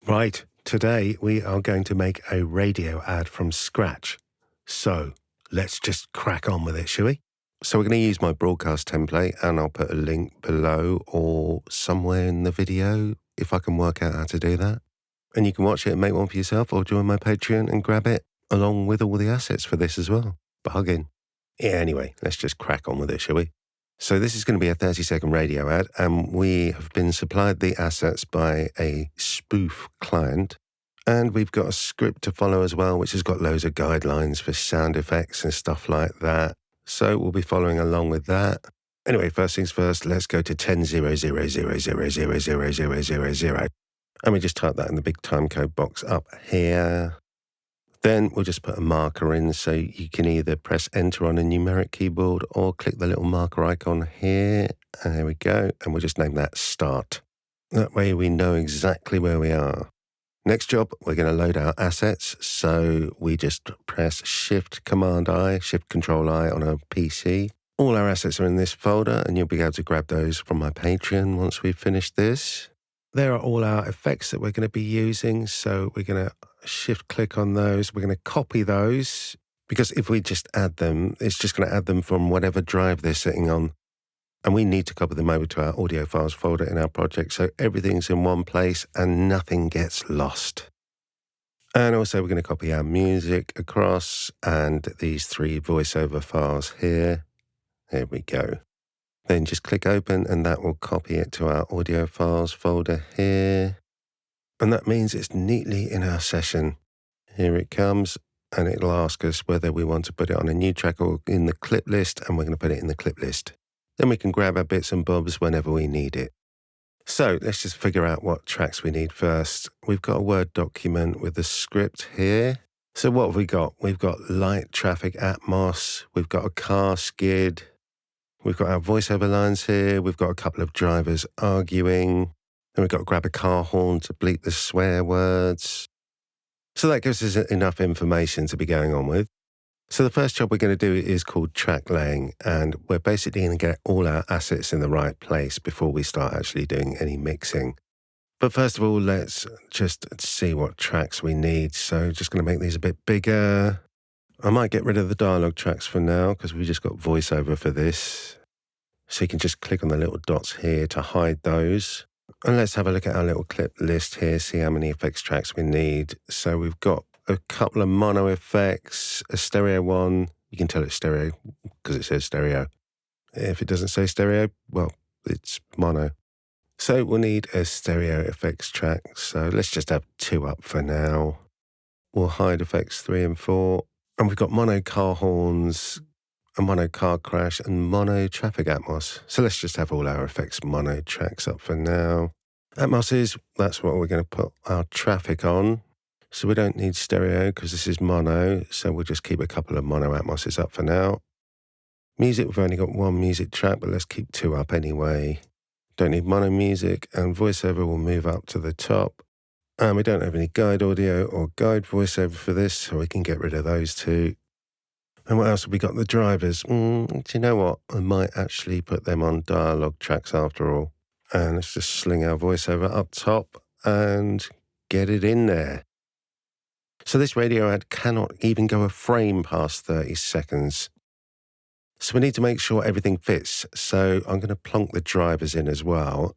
Right, today we are going to make a radio ad from scratch. So let's just crack on with it, shall we? So we're going to use my broadcast template and I'll put a link below or somewhere in the video if I can work out how to do that. And you can watch it and make one for yourself or join my Patreon and grab it along with all the assets for this as well. Bargain. Yeah, anyway, let's just crack on with it, shall we? So this is going to be a 30-second radio ad, and we have been supplied the assets by a spoof client, and we've got a script to follow as well, which has got loads of guidelines for sound effects and stuff like that. So we'll be following along with that. Anyway, first things first, let's go to 10.0.0.0.0.0.0.0.0.0, and we just type that in the big timecode box up here. Then we'll just put a marker in, so you can either press enter on a numeric keyboard or click the little marker icon here. And there we go. And we'll just name that start. That way we know exactly where we are. Next job, we're going to load our assets. So we just press Shift Command I, Shift Control I on a PC. All our assets are in this folder and you'll be able to grab those from my Patreon once we've finished this. There are all our effects that we're going to be using. So we're going to shift click on those. We're going to copy those because if we just add them, it's just going to add them from whatever drive they're sitting on. And we need to copy them over to our audio files folder in our project. So everything's in one place and nothing gets lost. And also we're going to copy our music across and these 3 voiceover files here. There we go. Then just click open and that will copy it to our audio files folder here. And that means it's neatly in our session. Here it comes, and it'll ask us whether we want to put it on a new track or in the clip list, and we're going to put it in the clip list. Then we can grab our bits and bobs whenever we need it. So let's just figure out what tracks we need first. We've got a Word document with the script here. So what have we got? We've got light traffic atmos. We've got a car skid. We've got our voiceover lines here. We've got a couple of drivers arguing. Then we've got to grab a car horn to bleep the swear words. So that gives us enough information to be going on with. So the first job we're going to do is called track laying, and we're basically going to get all our assets in the right place before we start actually doing any mixing. But first of all, let's just see what tracks we need. So just going to make these a bit bigger. I might get rid of the dialogue tracks for now because we've just got voiceover for this. So you can just click on the little dots here to hide those. And let's have a look at our little clip list here, see how many effects tracks we need. So we've got a couple of mono effects, a stereo one. You can tell it's stereo because it says stereo. If it doesn't say stereo, well, it's mono. So we'll need a stereo effects track. So let's just have 2 up for now. We'll hide effects 3 and 4. And we've got mono car horns, a mono car crash, and mono traffic atmos. So let's just have all our effects mono tracks up for now. Atmos that's what we're going to put our traffic on. So we don't need stereo because this is mono. So we'll just keep a couple of mono atmoses up for now. Music, we've only got 1 music track, but let's keep 2 up anyway. Don't need mono music, and voiceover will move up to the top. And we don't have any guide audio or guide voiceover for this, so we can get rid of those 2. And what else have we got? The drivers. Do you know what? I might actually put them on dialogue tracks after all. And let's just sling our voiceover up top and get it in there. So this radio ad cannot even go a frame past 30 seconds. So we need to make sure everything fits. So I'm going to plonk the drivers in as well.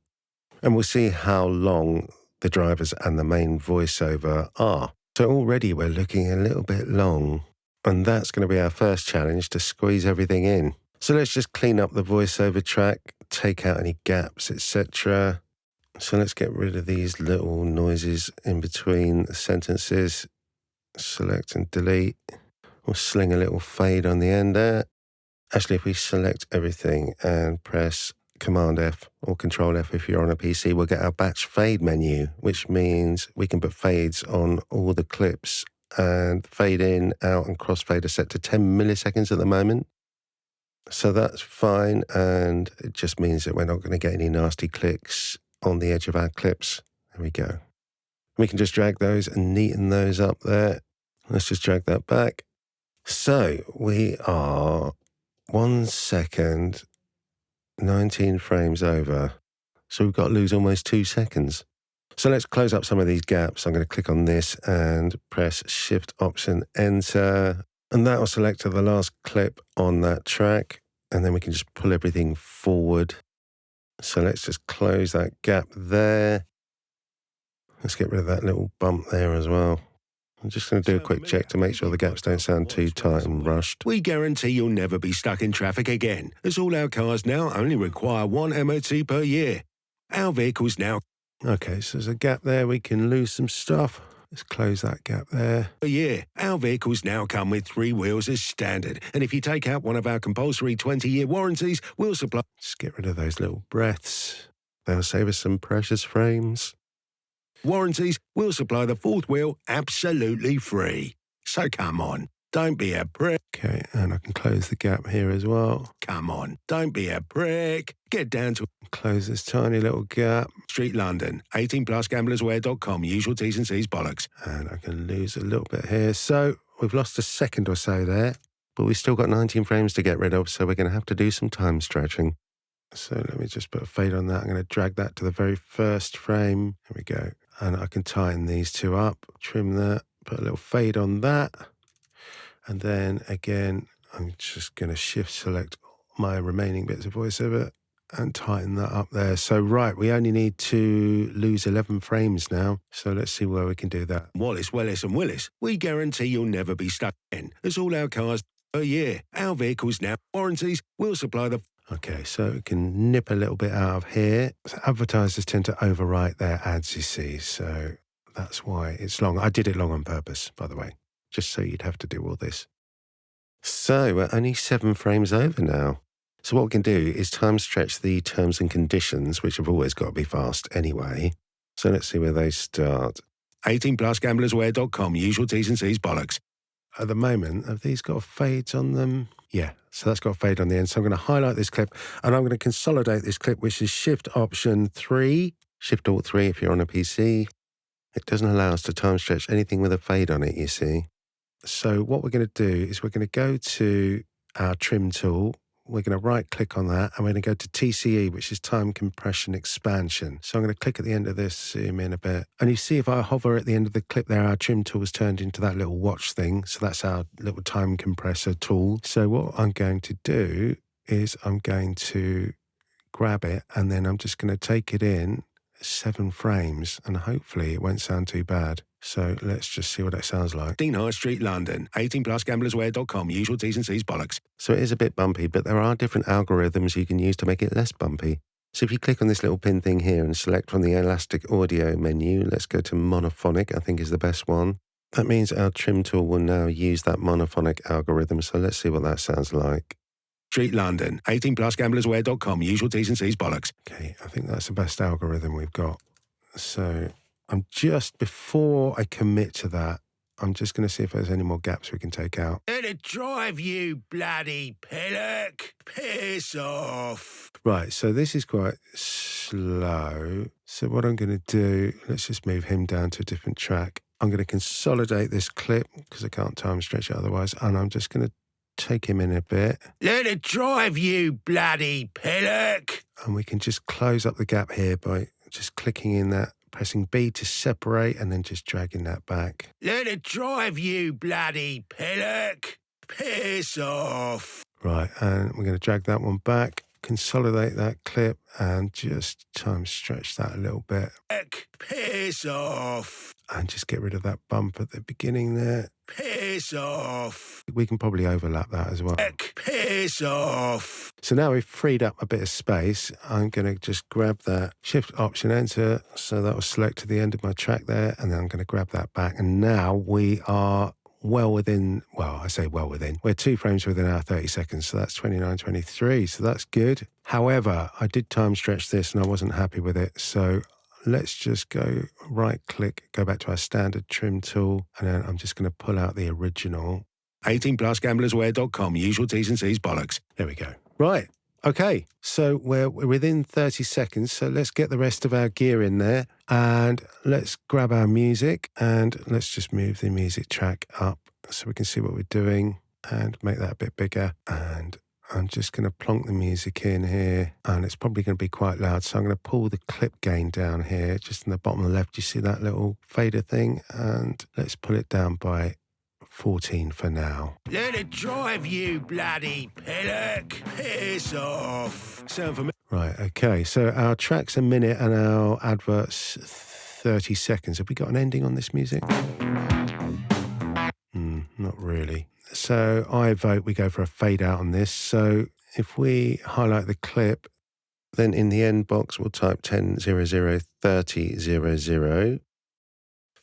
And we'll see how long the drivers and the main voiceover are. So already we're looking a little bit long. And that's going to be our first challenge, to squeeze everything in. So let's just clean up the voiceover track, take out any gaps, etc. So let's get rid of these little noises in between the sentences. Select and delete. We'll sling a little fade on the end there. Actually, if we select everything and press Command F or Control F if you're on a PC, we'll get our batch fade menu, which means we can put fades on all the clips. And fade in, out, and crossfade are set to 10 milliseconds at the moment. So that's fine, and it just means that we're not going to get any nasty clicks on the edge of our clips. There we go. We can just drag those and neaten those up there. Let's just drag that back. So we are 1 second, 19 frames over. So we've got to lose almost 2 seconds. So let's close up some of these gaps. I'm going to click on this and press Shift Option Enter. And that will select the last clip on that track. And then we can just pull everything forward. So let's just close that gap there. Let's get rid of that little bump there as well. I'm just going to do a quick check to make sure the gaps don't sound too tight and rushed. We guarantee you'll never be stuck in traffic again, as all our cars now only require 1 MOT per year. Our vehicles now... Okay, so there's a gap there. We can lose some stuff. Let's close that gap there. ...per year. Our vehicles now come with 3 wheels as standard. And if you take out one of our compulsory 20-year warranties, we'll supply... Just get rid of those little breaths. They'll save us some precious frames. ...warranties, we'll supply the 4th wheel absolutely free. So come on, don't be a prick. Okay, and I can close the gap here as well. Come on, don't be a prick. Get down to... Close this tiny little gap. Street London, 18plusgamblerswear.com, usual T's and C's bollocks. And I can lose a little bit here. So we've lost a second or so there, but we've still got 19 frames to get rid of, so we're going to have to do some time stretching. So let me just put a fade on that. I'm going to drag that to the very first frame. Here we go. And I can tighten these two up, trim that, put a little fade on that. And then again, I'm just going to shift select my remaining bits of voiceover and tighten that up there. So right, we only need to lose 11 frames now. So let's see where we can do that. Wallace, Willis and Willis, we guarantee you'll never be stuck in, as all our cars per year. Our vehicles now, warranties, we'll supply the... Okay, so we can nip a little bit out of here. So advertisers tend to overwrite their ads, you see, so that's why it's long. I did it long on purpose, by the way, just so you'd have to do all this. So we're only 7 frames over now. So what we can do is time stretch the terms and conditions, which have always got to be fast anyway. So let's see where they start. 18plusgamblerswear.com, usual T's and C's bollocks. At the moment, have these got fades on them? Yeah, so that's got a fade on the end. So I'm going to highlight this clip and I'm going to consolidate this clip, which is Shift Option 3, Shift Alt 3 if you're on a PC. It doesn't allow us to time stretch anything with a fade on it, you see. So what we're going to do is we're going to go to our trim tool. We're going to right click on that and we're going to go to TCE, which is time compression expansion. So I'm going to click at the end of this, zoom in a bit. And you see if I hover at the end of the clip there, our trim tool is turned into that little watch thing. So that's our little time compressor tool. So what I'm going to do is I'm going to grab it and then I'm just going to take it in 7 frames and hopefully it won't sound too bad. So let's just see what it sounds like. Dean High Street, London, 18plusgamblerswear.com, usual T's and C's bollocks. So it is a bit bumpy, but there are different algorithms you can use to make it less bumpy. So if you click on this little pin thing here and select from the elastic audio menu, let's go to monophonic, I think is the best one. That means our trim tool will now use that monophonic algorithm. So let's see what that sounds like. Street London, 18plusgamblerswear.com, usual T's and C's bollocks. Okay, I think that's the best algorithm we've got. So I'm just, before I commit to that, I'm just going to see if there's any more gaps we can take out. Let it drive, you bloody pillock. Piss off. Right, so this is quite slow. So what I'm going to do, let's just move him down to a different track. I'm going to consolidate this clip because I can't time stretch it otherwise. And I'm just going to take him in a bit. Let it drive, you bloody pillock. And we can just close up the gap here by just clicking in that, pressing B to separate and then just dragging that back. Let it drive, you bloody pillock. Piss off. Right, and we're going to drag that one back, consolidate that clip and just time stretch that a little bit. Piss off. And just get rid of that bump at the beginning there. Piss off. We can probably overlap that as well. Piss off. So now we've freed up a bit of space. I'm going to just grab that, Shift Option Enter. So that will select to the end of my track there. And then I'm going to grab that back. And now we are well within, well, I say well within. We're 2 frames within our 30 seconds. So that's 29:23. So that's good. However, I did time stretch this and I wasn't happy with it. So let's just go right click, go back to our standard trim tool. And then I'm just going to pull out the original. 18plusgamblerswear.com, usual T's and C's bollocks. There we go. Right. Okay. So we're within 30 seconds. So let's get the rest of our gear in there and let's grab our music and let's just move the music track up so we can see what we're doing and make that a bit bigger. And I'm just going to plonk the music in here, and it's probably going to be quite loud. So I'm going to pull the clip gain down here, just in the bottom of the left. You see that little fader thing? And let's pull it down by 14 for now. Let it drive, you bloody pillock. Piss off. Sound familiar? Right, okay. So our track's a minute and our advert's 30 seconds. Have we got an ending on this music? Not really. So I vote we go for a fade out on this. So if we highlight the clip, then in the end box we'll type 10:00:30:00.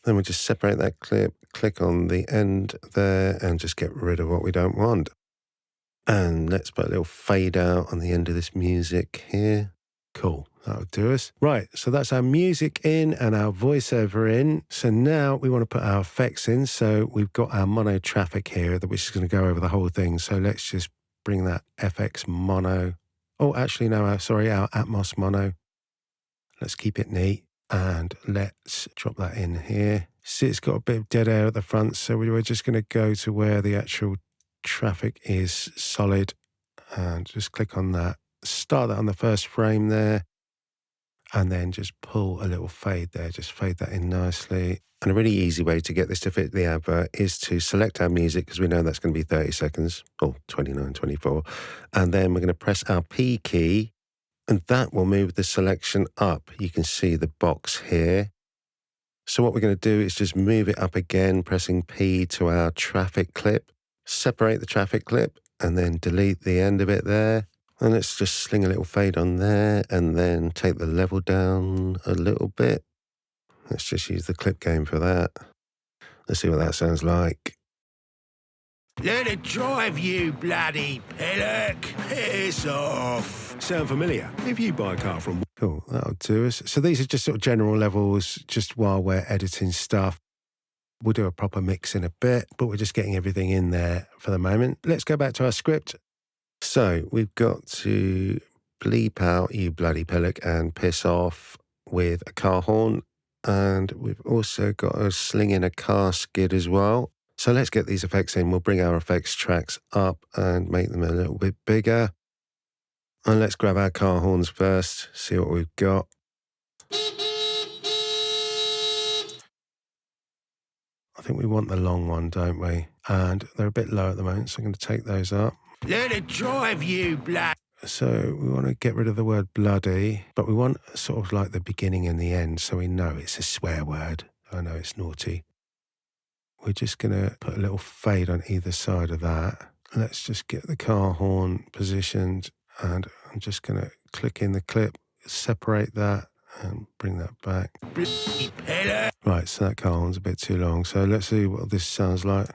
Then we'll just separate that clip, click on the end there, and just get rid of what we don't want. And let's put a little fade out on the end of this music here. Cool, that'll do us. Right, so that's our music in and our voiceover in. So now we want to put our effects in. So we've got our mono traffic here, which is going to go over the whole thing. So let's just bring that FX mono. Oh, actually, no, our Atmos mono. Let's keep it neat. And let's drop that in here. See, it's got a bit of dead air at the front. So we're just going to go to where the actual traffic is solid and just click on that. Start that on the first frame there, and then just pull a little fade there. Just fade that in nicely. And a really easy way to get this to fit the advert is to select our music, because we know that's going to be 30 seconds, or 29, 24. And then we're going to press our P key, and that will move the selection up. You can see the box here. So what we're going to do is just move it up again, pressing P to our traffic clip, separate the traffic clip, and then delete the end of it there. And let's just sling a little fade on there, and then take the level down a little bit. Let's just use the clip gain for that. Let's see what that sounds like. Let it drive, you bloody pillock. Piss off. Sound familiar? If you buy a car from... Cool, that'll do us. So these are just sort of general levels, just while we're editing stuff. We'll do a proper mix in a bit, but we're just getting everything in there for the moment. Let's go back to our script. So we've got to bleep out "you bloody pillock" and "piss off" with a car horn. And we've also got to sling in a car skid as well. So let's get these effects in. We'll bring our effects tracks up and make them a little bit bigger. And let's grab our car horns first, see what we've got. I think we want the long one, don't we? And they're a bit low at the moment, so I'm going to take those up. Let it drive, you blood. So we want to get rid of the word bloody, but we want sort of like the beginning and the end, so we know it's a swear word. I know it's naughty. We're just going to put a little fade on either side of that. Let's just get the car horn positioned, and I'm just going to click in the clip, separate that, and bring that back. Right, so that car horn's a bit too long, so let's see what this sounds like.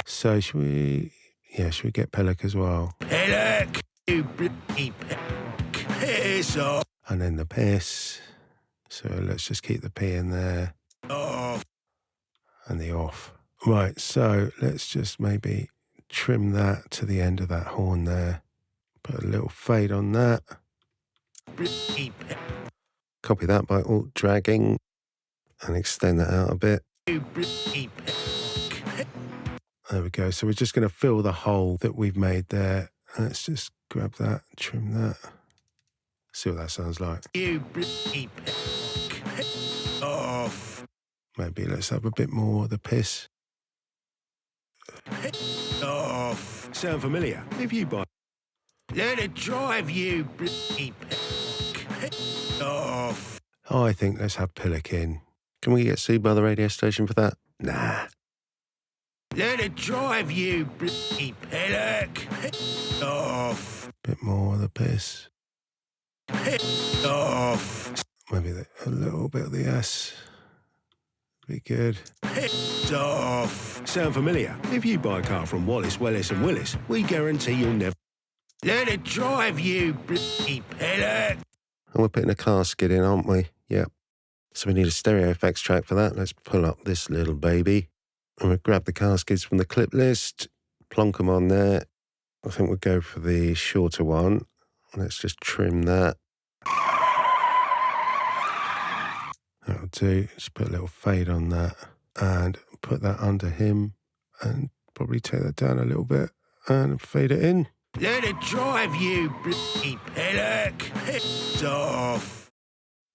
So should we get Pellic as well? Pillock, you bloody pillock. Piss off. And then the piss. So let's just keep the P in there. Off. And the off. Right, so let's just maybe trim that to the end of that horn there. Put a little fade on that. Copy that by alt dragging and extend that out a bit. There we go. So we're just going to fill the hole that we've made there. Let's just grab that, trim that. See what that sounds like. You bloody pillock. Off. Maybe let's have a bit more of the piss. Off. Sound familiar? If you buy... Let it drive, you bloody pillock. Off. I think let's have Pillock in. Can we get sued by the radio station for that? Nah. Let it drive, you bloody pillock. Off. Bit more of the piss. Off. Maybe a little bit of the S. Be good. Off. Sound familiar? If you buy a car from Wallace, Willis and Willis, we guarantee you'll never... Let it drive, you bloody pillock. And we're putting a car skid in, aren't we? Yep. So we need a stereo effects track for that. Let's pull up this little baby. And we'll grab the car skids from the clip list, plonk them on there. I think we'll go for the shorter one. Let's just trim that. That'll do. Just put a little fade on that and put that under him and probably take that down a little bit and fade it in. Let it drive, you bloody pillock. It's off.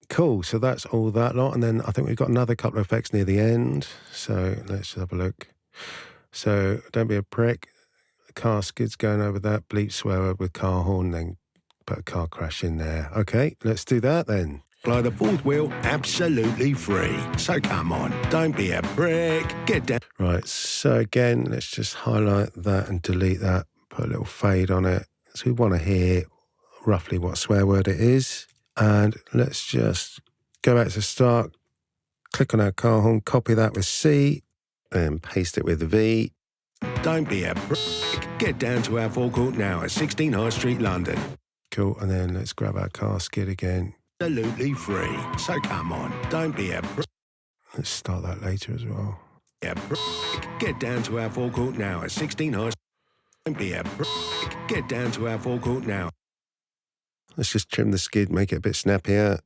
Cool, so that's all that lot, and then I think we've got another couple of effects near the end, so let's just have a look. So, don't be a prick, the car skids going over that, bleep swear word with car horn, then put a car crash in there. Okay, let's do that then. Apply the fourth wheel absolutely free. So come on, don't be a prick. Get down. Right, so again, let's just highlight that and delete that, put a little fade on it. So we want to hear roughly what swear word it is. And let's just go back to start, click on our car horn, copy that with C, and paste it with V. Don't be a prick. Get down to our forecourt now at 16 High Street, London. Cool, and then let's grab our car skid again. Absolutely free. So come on, don't be a prick. Let's start that later as well. A prick. Get down to our forecourt now at 16 High Street. Don't be a prick. Get down to our forecourt now. Let's just trim the skid, make it a bit snappier.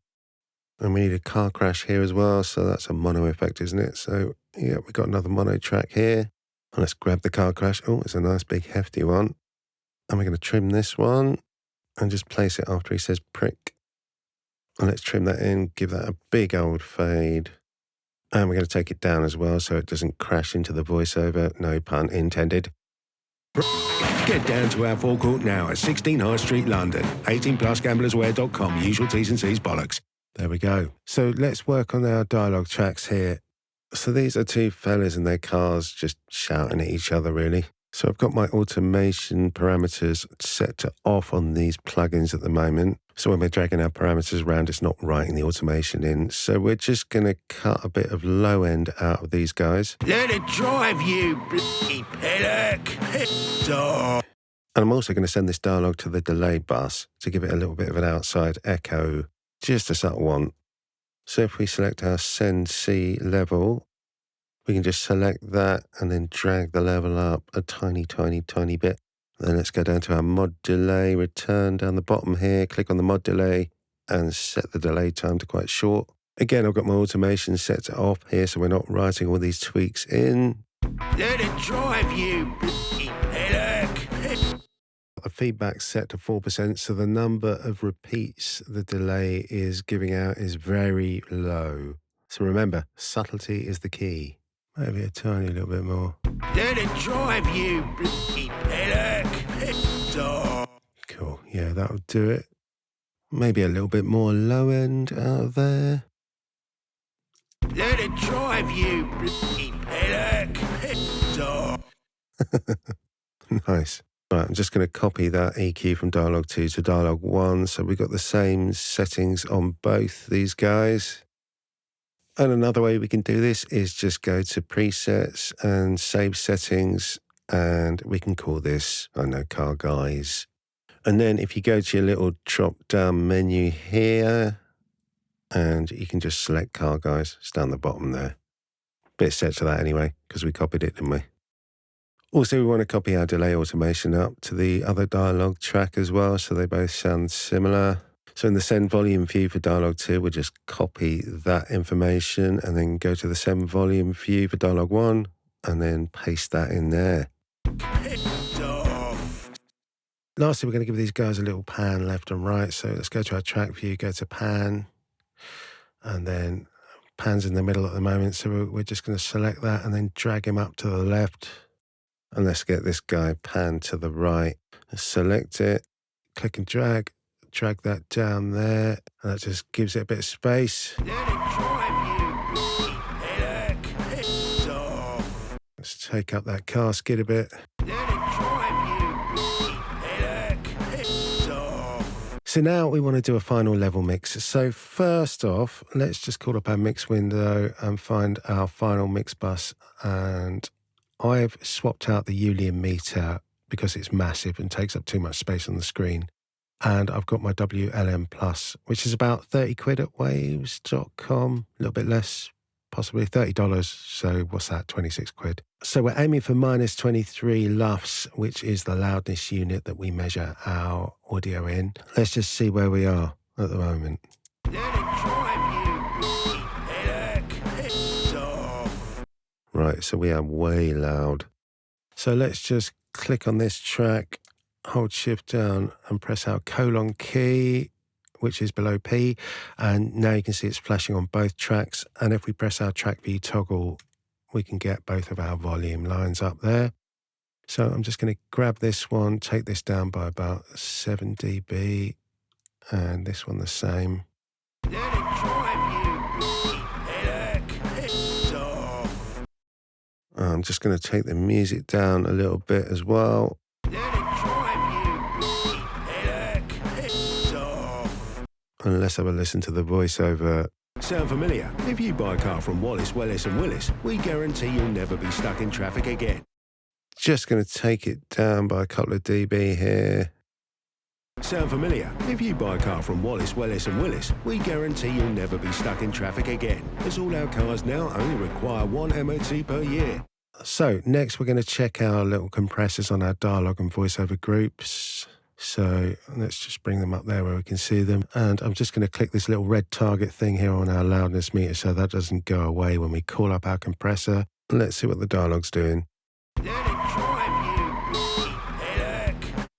And we need a car crash here as well, so that's a mono effect, isn't it? So, yeah, we've got another mono track here. And let's grab the car crash. Oh, it's a nice big hefty one. And we're going to trim this one and just place it after he says prick. And let's trim that in, give that a big old fade. And we're going to take it down as well so it doesn't crash into the voiceover. No pun intended. Get down to our forecourt now at 16 High Street, London. 18plusgamblerswear.com. Usual T's and C's bollocks. There we go. So let's work on our dialogue tracks here. So these are two fellas in their cars just shouting at each other, really. So I've got my automation parameters set to off on these plugins at the moment. So when we're dragging our parameters around, it's not writing the automation in. So we're just going to cut a bit of low end out of these guys. Let it drive, you bloody pillock. And I'm also going to send this dialogue to the delay bus to give it a little bit of an outside echo, just a subtle one. So if we select our send C level, we can just select that and then drag the level up a tiny bit. Then let's go down to our mod delay, return down the bottom here, click on the mod delay and set the delay time to quite short. Again, I've got my automation set to off here, so we're not writing all these tweaks in. Let it drive, you bloody pillock. The feedback set to 4%, so the number of repeats the delay is giving out is very low. So remember, subtlety is the key. Maybe a tiny little bit more. Let it drive, you bloody pillock. Cool, yeah, that'll do it. Maybe a little bit more low end out of there. Let it drive, you bloody pillock. Nice. Right, I'm just going to copy that EQ from dialogue 2 to dialogue 1. So we've got the same settings on both these guys. And another way we can do this is just go to presets and save settings. And we can call this, I know, car guys. And then if you go to your little drop down menu here, and you can just select car guys, it's down the bottom there. Bit set to that anyway, because we copied it, didn't we? Also, we want to copy our delay automation up to the other dialogue track as well, so they both sound similar. So in the send volume view for dialogue 2, we'll just copy that information and then go to the send volume view for dialogue 1 and then paste that in there. Lastly, we're going to give these guys a little pan left and right. So let's go to our track view, go to pan, and then pan's in the middle at the moment. So we're just going to select that and then drag him up to the left. And let's get this guy pan to the right. Let's select it, click and drag that down there. And that just gives it a bit of space. Let it drive, you bloody pillock. Let's take up that car skid a bit. Let it drive, you bloody pillock. So now we want to do a final level mix. So first off, let's just call up our mix window and find our final mix bus. And I've swapped out the Julian meter because it's massive and takes up too much space on the screen. And I've got my WLM Plus, which is about 30 quid at waves.com, a little bit less, possibly $30. So what's that, 26 quid. So we're aiming for minus 23 LUFS, which is the loudness unit that we measure our audio in. Let's just see where we are at the moment. Let it drive, you bloody pillock. Right, so we are way loud. So let's just click on this track hold shift down and press our colon key, which is below P. And now you can see it's flashing on both tracks. And if we press our track view toggle, we can get both of our volume lines up there. So I'm just going to grab this one, take this down by about 7 dB, and this one the same. Let it drive you, headache, off. I'm just going to take the music down a little bit as well. Let it drive you, headache, off. And let's have a listen to the voiceover. Sound familiar? If you buy a car from Wallace, Willis and Willis, we guarantee you'll never be stuck in traffic again. Just going to take it down by a couple of dB here. Sound familiar? If you buy a car from Wallace, Willis and Willis, we guarantee you'll never be stuck in traffic again, as all our cars now only require 1 MOT per year. So next we're going to check our little compressors on our dialogue and voiceover groups. So let's just bring them up there where we can see them. And I'm just going to click this little red target thing here on our loudness meter so that doesn't go away when we call up our compressor. Let's see what the dialogue's doing. Let it drive you, headache.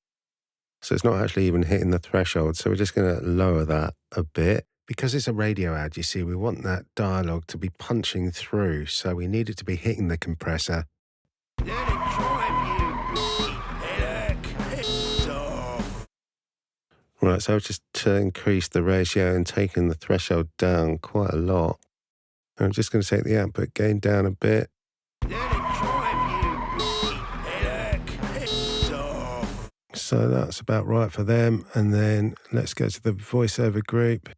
So it's not actually even hitting the threshold. So we're just going to lower that a bit. Because it's a radio ad, you see, we want that dialogue to be punching through. So we need it to be hitting the compressor. Let it drive you, headache, off. Right, so I've just increased the ratio and taken the threshold down quite a lot. I'm just going to take the output gain down a bit. Let it drive you, headache, off. So that's about right for them. And then let's go to the voiceover group.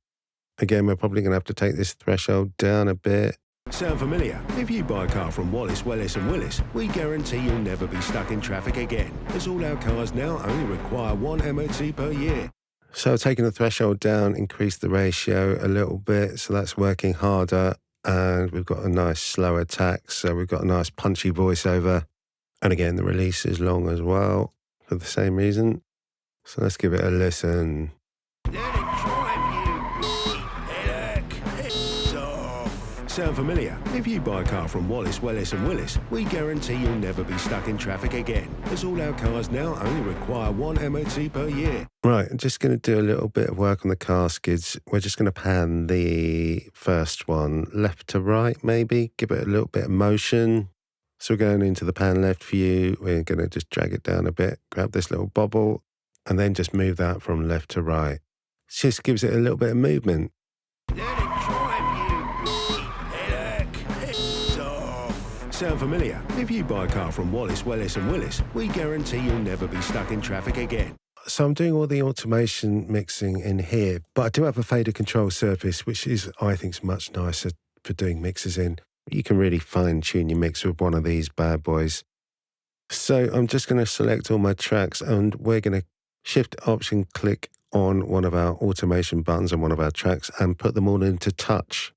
Again, we're probably going to have to take this threshold down a bit. Sound familiar? If you buy a car from Wallace, Willis and Willis, we guarantee you'll never be stuck in traffic again, as all our cars now only require 1 MOT per year. So taking the threshold down, increase the ratio a little bit. So that's working harder. And we've got a nice slow attack. So we've got a nice punchy voiceover. And again, the release is long as well for the same reason. So let's give it a listen. Let it drive you, headache, off. Sound familiar? If you buy a car from Wallace, Willis and Willis, we guarantee you'll never be stuck in traffic again, as all our cars now only require 1 MOT per year. Right, I'm just going to do a little bit of work on the car skids. We're just going to pan the first one left to right, maybe. Give it a little bit of motion. So we're going into the pan left view. We're going to just drag it down a bit, grab this little bobble, and then just move that from left to right. It just gives it a little bit of movement. Let it drive you, headache, off. Sound familiar? If you buy a car from Wallace, Willis and Willis, we guarantee you'll never be stuck in traffic again. So I'm doing all the automation mixing in here, but I do have a fader control surface, which is, I think, is much nicer for doing mixes in. You can really fine tune your mix with one of these bad boys. So I'm just going to select all my tracks and we're going to shift option click on one of our automation buttons on one of our tracks and put them all into touch.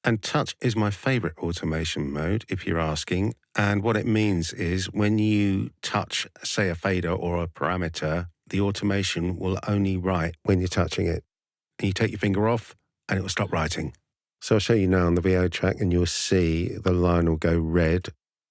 And touch is my favorite automation mode, if you're asking. And what it means is when you touch, say, a fader or a parameter, the automation will only write when you're touching it. And you take your finger off and it will stop writing. So I'll show you now on the VO track and you'll see the line will go red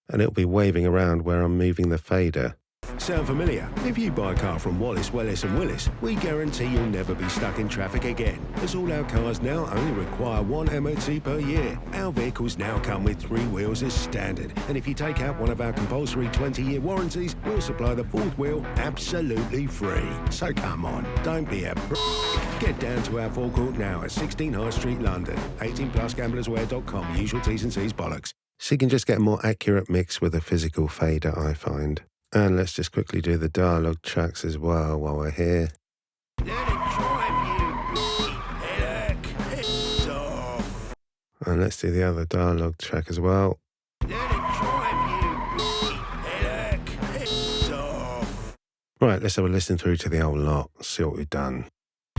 and it'll be waving around where I'm moving the fader. Sound familiar? If you buy a car from Wallace, Willis and Willis, we guarantee you'll never be stuck in traffic again, as all our cars now only require 1 MOT per year. Our vehicles now come with 3 wheels as standard, and if you take out one of our compulsory 20-year warranties, we'll supply the 4th wheel absolutely free. So come on, don't be a Get down to our forecourt now at 16 High Street, London. 18plusgamblerswear.com. Usual T's and C's bollocks. So you can just get a more accurate mix with a physical fader, I find. And let's just quickly do the dialogue tracks as well while we're here. Let it drive you, headache, off. And let's do the other dialogue track as well. Let it drive you, headache, off. Right, let's have a listen through to the whole lot, see what we've done.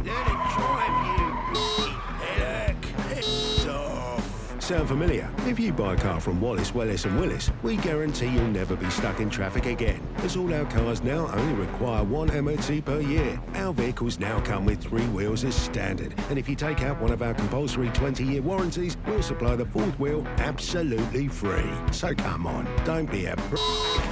Let it drive you, headache, off. Sound familiar? If you buy a car from Wallace, Wellis and Willis, we guarantee you'll never be stuck in traffic again, as all our cars now only require one MOT per year. Our vehicles now come with 3 wheels as standard, and if you take out one of our compulsory 20-year warranties, we'll supply the 4th wheel absolutely free. So come on, don't be a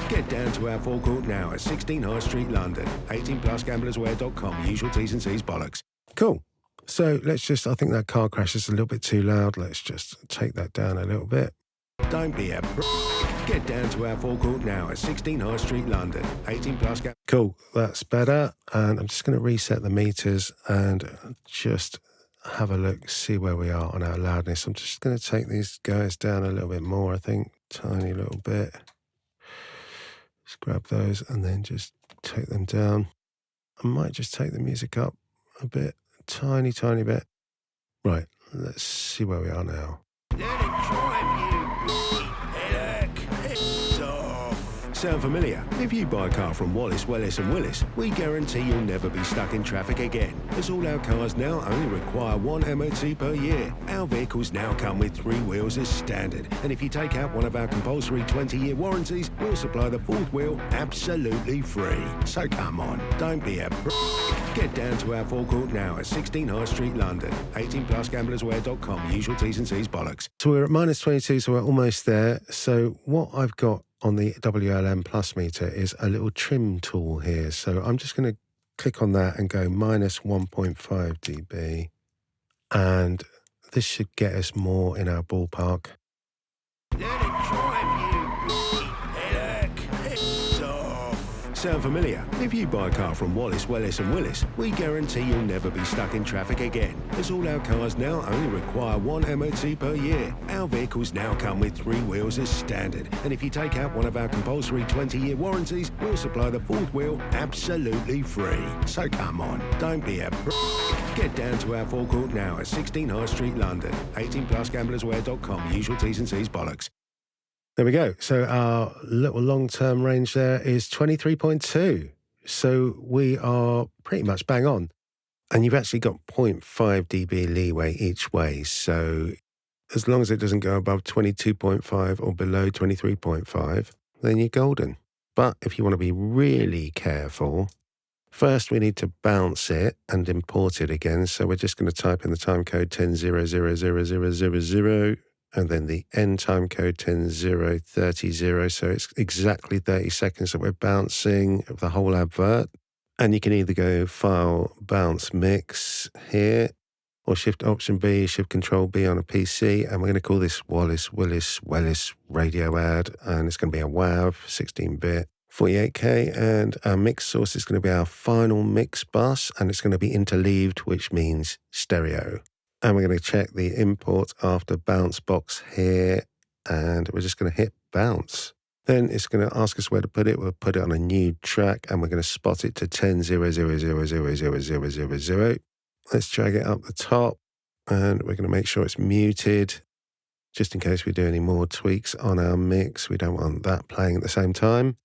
Get down to our forecourt now at 16 High Street, London. 18 plus gamblerswear.com. Usual T's and C's bollocks. Cool. So let's just, I think that car crash is a little bit too loud. Let's just take that down a little bit. Don't be a Get down to our forecourt now at 16 High Street, London. 18 plus Cool, that's better. And I'm just going to reset the meters and just have a look, see where we are on our loudness. I'm just going to take these guys down a little bit more, I think. Tiny little bit. Just grab those and then just take them down. I might just take the music up a bit. Tiny bit. Right, let's see where we are now. Let it drive you, headache. It's off. Sound familiar? If you buy a car from Wallace, Wellis and Willis, we guarantee you'll never be stuck in traffic again, as all our cars now only require one MOT per year. Our vehicles now come with 3 wheels as standard, and if you take out one of our compulsory 20-year warranties, we'll supply the 4th wheel absolutely free. So come on, don't be a Get down to our forecourt now at 16 High Street, London. 18 plus gamblerswear.com. Usual T's and C's bollocks. So we're at minus 22, so we're almost there. So what I've got on the WLM plus meter is a little trim tool here. So I'm just going to click on that and go minus 1.5 dB. And this should get us more in our ballpark. Let it drive you, headache. It's off. Sound familiar? If you buy a car from Wallace, Wellis and Willis, we guarantee you'll never be stuck in traffic again, as all our cars now only require one MOT per year. Our vehicles now come with 3 wheels as standard, and if you take out one of our compulsory 20-year warranties, we'll supply the 4th wheel absolutely free. So come on, don't be a Get down to our forecourt now at 16 High Street, London. 18 plus gamblerswear.com. Usual T's and C's bollocks. There we go. So our little long-term range there is 23.2. So we are pretty much bang on. And you've actually got 0.5 dB leeway each way. So as long as it doesn't go above 22.5 or below 23.5, then you're golden. But if you want to be really careful, first we need to bounce it and import it again. So we're just going to type in the timecode 10.0000000, and then the end time code 10.030. So it's exactly 30 seconds that we're bouncing of the whole advert. And you can either go File, Bounce, Mix here, or Shift Option B, Shift Control B on a PC. And we're going to call this Wallace, Willis, Wellis radio ad. And it's going to be a WAV, 16-bit, 48K. And our mix source is going to be our final mix bus. And it's going to be interleaved, which means stereo. And we're going to check the import after bounce box here, and we're just going to hit bounce. Then it's going to ask us where to put it. We'll put it on a new track, and we're going to spot it to 10.000000000. Let's drag it up the top, and we're going to make sure it's muted, just in case we do any more tweaks on our mix. We don't want that playing at the same time.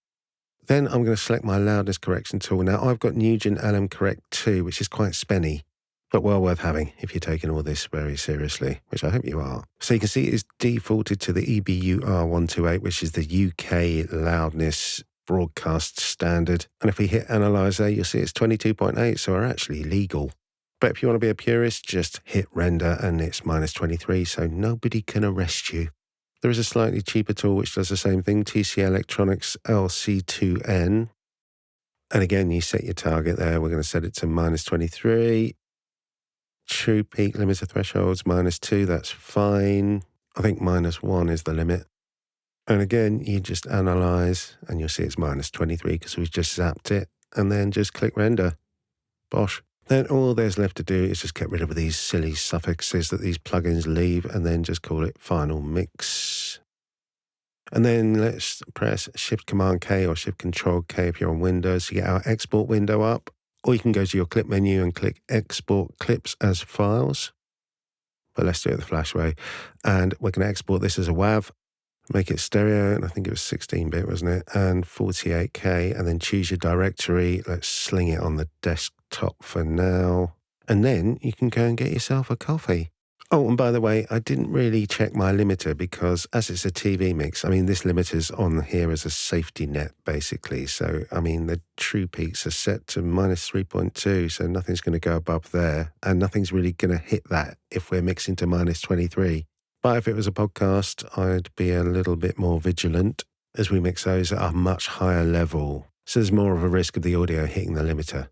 Then I'm going to select my loudness correction tool. Now, I've got Nugent LM Correct 2, which is quite spenny, but well worth having if you're taking all this very seriously, which I hope you are. So you can see it's defaulted to the EBUR128, which is the UK loudness broadcast standard. And if we hit Analyze there, you'll see it's 22.8, so we're actually legal. But if you want to be a purist, just hit Render and it's minus 23, so nobody can arrest you. There is a slightly cheaper tool which does the same thing, TC Electronics LC2N. And again, you set your target there. We're going to set it to minus 23. True peak limiter thresholds, -2, that's fine. I think -1 is the limit. And again, you just analyze and you'll see it's minus 23 because we've just zapped it, and then just click render. Bosh. Then all there's left to do is just get rid of these silly suffixes that these plugins leave, and then just call it final mix. And then let's press Shift Command K or Shift Control K if you're on Windows to get our export window up. Or you can go to your clip menu and click Export Clips as Files. But let's do it the Flash way. And we're going to export this as a WAV, make it stereo, and I think it was 16-bit, wasn't it? And 48K, and then choose your directory. Let's sling it on the desktop for now. And then you can go and get yourself a coffee. Oh, and by the way, I didn't really check my limiter because as it's a TV mix, I mean, this limiter's on here as a safety net, basically. So, I mean, the true peaks are set to minus 3.2, so nothing's going to go above there, and nothing's really going to hit that if we're mixing to minus 23. But if it was a podcast, I'd be a little bit more vigilant as we mix those at a much higher level. So there's more of a risk of the audio hitting the limiter.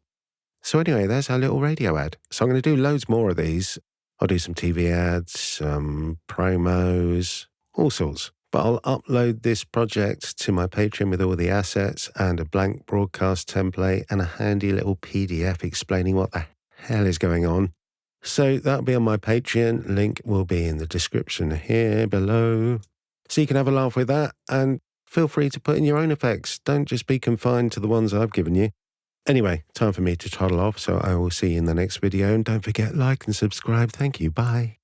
So anyway, there's our little radio ad. So I'm going to do loads more of these. I'll do some TV ads, some promos, all sorts. But I'll upload this project to my Patreon with all the assets and a blank broadcast template and a handy little PDF explaining what the hell is going on. So that'll be on my Patreon. Link will be in the description here below. So you can have a laugh with that and feel free to put in your own effects. Don't just be confined to the ones I've given you. Anyway, time for me to toddle off, so I will see you in the next video. And don't forget, like and subscribe. Thank you. Bye.